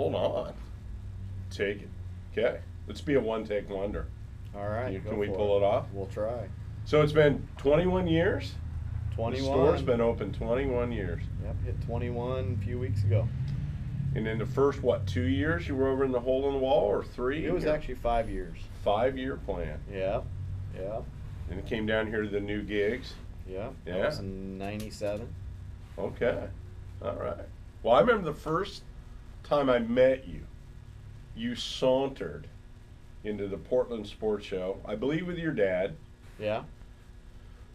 hold on. Take it. Okay. Let's be a one-take wonder. All right. Can we pull it off? We'll try. So it's been 21 years? 21. The store's been open 21 years. Yep, hit 21 a few weeks ago. And in the first, 2 years you were over in the hole in the wall, or 3? It was actually 5 years. 5-year plan. Yeah, yeah. And it came down here to the new gigs? Yeah, Yeah. that was in 97. Okay. All right. Well, I remember the first time I met you, you sauntered into the Portland Sports Show, I believe with your dad, Yeah.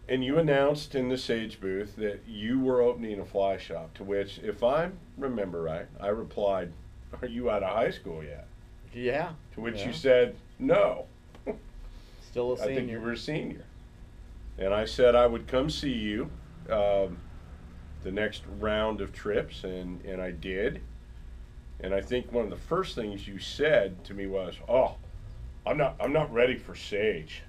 and you announced in the Sage booth that you were opening a fly shop, to which, if I remember right, I replied, "Are you out of high school yet?" Yeah. To which yeah. you said, "No, Still a I senior. think you were a senior." And I said I would come see you the next round of trips, and I did. And I think one of the first things you said to me was, "Oh, I'm not ready for Sage."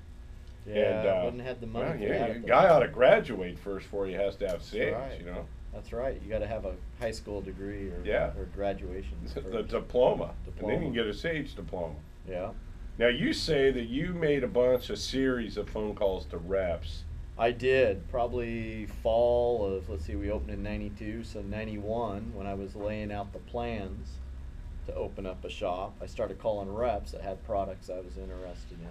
Yeah, And, I wouldn't have the money well, for yeah, that a at the guy time. ought to graduate first before he has to have Sage, right. you know. That's right. You got to have a high school degree or, Yeah. or graduation. The first. diploma. And then Diploma. you can get a Sage diploma. Yeah. Now, you say that you made a series of phone calls to reps. I did. Probably fall of, let's see, we opened in 92, so 91, when I was laying out the plans to open up a shop, I started calling reps that had products I was interested in.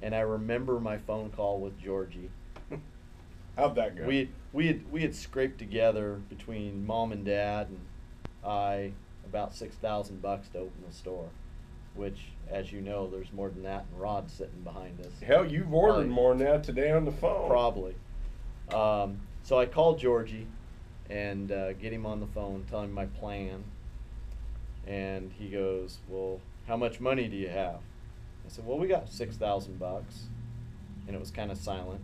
And I remember my phone call with Georgie. How'd that go? We had scraped together between mom and dad and I about $6,000 to open the store, which, as you know, there's more than that, and Rod's sitting behind us. Hell, you've ordered Probably. more than that today on the phone. Probably. So I called Georgie and get him on the phone, tell him my plan. And he goes, "Well, how much money do you have?" I said, "Well, we got $6,000. And it was kind of silent.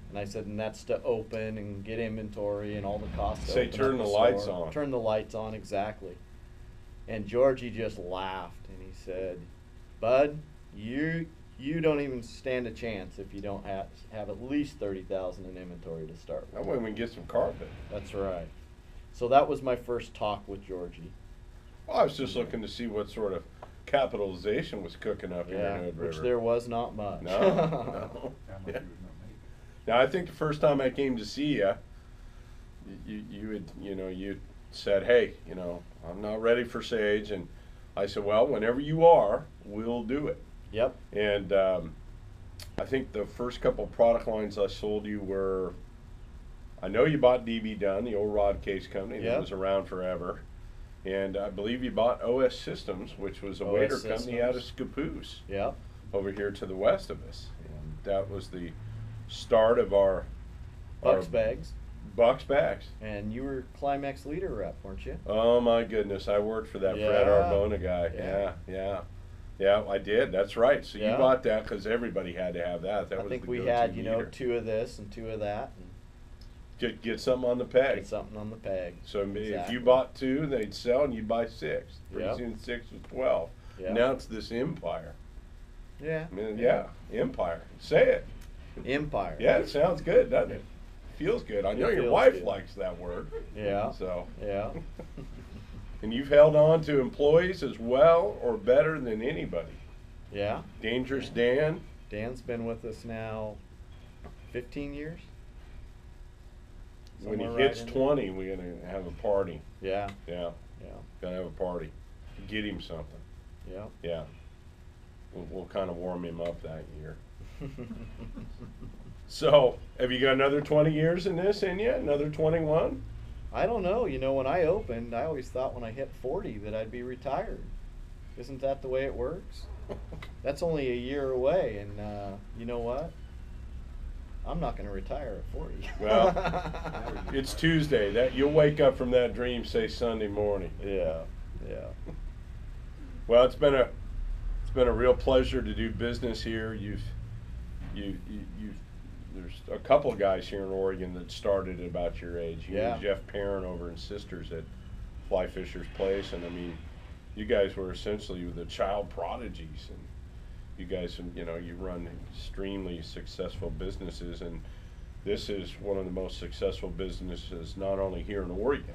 And I said, "And that's to open and get inventory and all the costs to Say, open turn up the store." lights on. Turn the lights on, exactly. And Georgie just laughed and he said, "Bud, you don't even stand a chance if you don't have at least 30,000 in inventory to start with." That way we can get some carpet. That's right. So that was my first talk with Georgie. Well, I was just looking to see what sort of capitalization was cooking up here in Hood River. Which there was not much. No, no. Yeah. Now, I think the first time I came to see you, you said, "Hey, I'm not ready for Sage," and I said, "Well, whenever you are, we'll do it." Yep. And I think the first couple of product lines I sold you were, I know you bought DB Dunn, the old rod case company that Yep. was around forever. And I believe you bought OS Systems, which was a OS waiter company out of Systems. Scappoose, Yep. over here to the west of us. And that was the start of our Bucks bags. Bucks bags. And you were Climax leader rep, weren't you? Oh my goodness, I worked for that Fred Yeah. Arbona guy. Yeah. Yeah, I did. That's right. So you Yeah. bought that because everybody had to have that. That I was think the we go-to had, heater. 2 of this and 2 of that, and Get something on the peg. get something on the peg. So if Exactly. you bought 2, they'd sell, and you'd buy 6. Pretty Yep. soon 6 was 12. Yep. Now it's this empire. Yeah. I mean, yeah, empire. Say it. Empire. Yeah, it sounds good, doesn't it? Feels good. I It know your feels wife good. likes that word. Yeah. So. Yeah. And you've held on to employees as well or better than anybody. Yeah. Dangerous Dan. Dan's been with us now 15 years. When he Somewhere hits right in 20, we're going to have a party. there. Yeah, Yeah. going to have a party. Get him something. Yeah. Yeah. We'll kind of warm him up that year. So, have you got another 20 years in this in you? Another 21? I don't know. When I opened, I always thought when I hit 40 that I'd be retired. Isn't that the way it works? That's only a year away, and you know what? I'm not going to retire at 40. Well, it's Tuesday. That you'll wake up from that dream, say Sunday morning. Yeah, yeah. Well, it's been a real pleasure to do business here. There's a couple of guys here in Oregon that started at about your age. You Yeah. and Jeff Perrin over in Sisters at Fly Fisher's Place, and I mean, you guys were essentially the child prodigies, and you guys, you run extremely successful businesses, and this is one of the most successful businesses not only here in Oregon,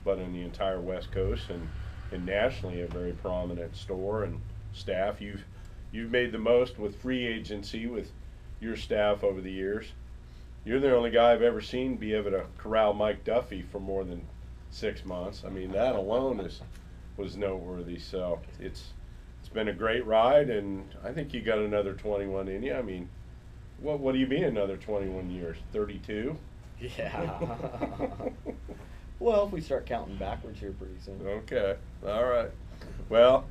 but in the entire West Coast, and and nationally a very prominent store and staff. You've made the most with free agency with your staff over the years. You're the only guy I've ever seen be able to corral Mike Duffy for more than 6 months. I mean, that alone was noteworthy. So it's been a great ride, and I think you got another 21 in you. I mean, what do you mean another 21 years? 32? Yeah. Well, if we start counting backwards here pretty soon. Okay. All right. Well,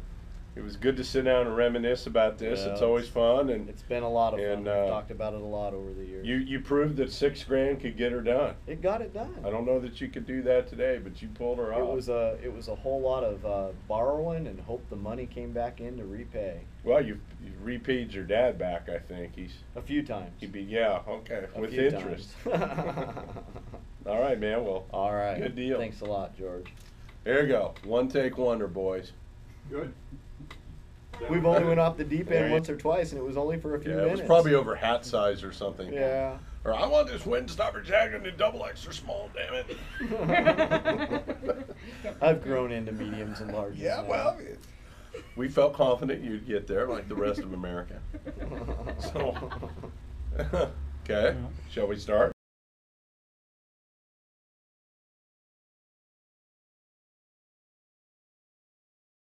it was good to sit down and reminisce about this. Yeah, it's always fun, and it's been a lot of fun. and, We've talked about it a lot over the years. you proved that $6,000 could get her done. It got it done. I don't know that you could do that today, but you pulled her off. It was a whole lot of borrowing and hope the money came back in to repay. Well, you've repaid your dad back. I think A few times. yeah, okay, A with few interest. times. All right, man. Well, All right. good deal. Thanks a lot, George. There you go. One take wonder, boys. Good. We've only went off the deep There end you- once or twice, and it was only for a few Yeah, it minutes. was probably over hat size or something. Yeah. Or I want this wind stopper jacket in double extra small, damn it. I've grown into mediums and larges. Yeah, now. well, we felt confident you'd get there like the rest of America. So, okay, shall we start?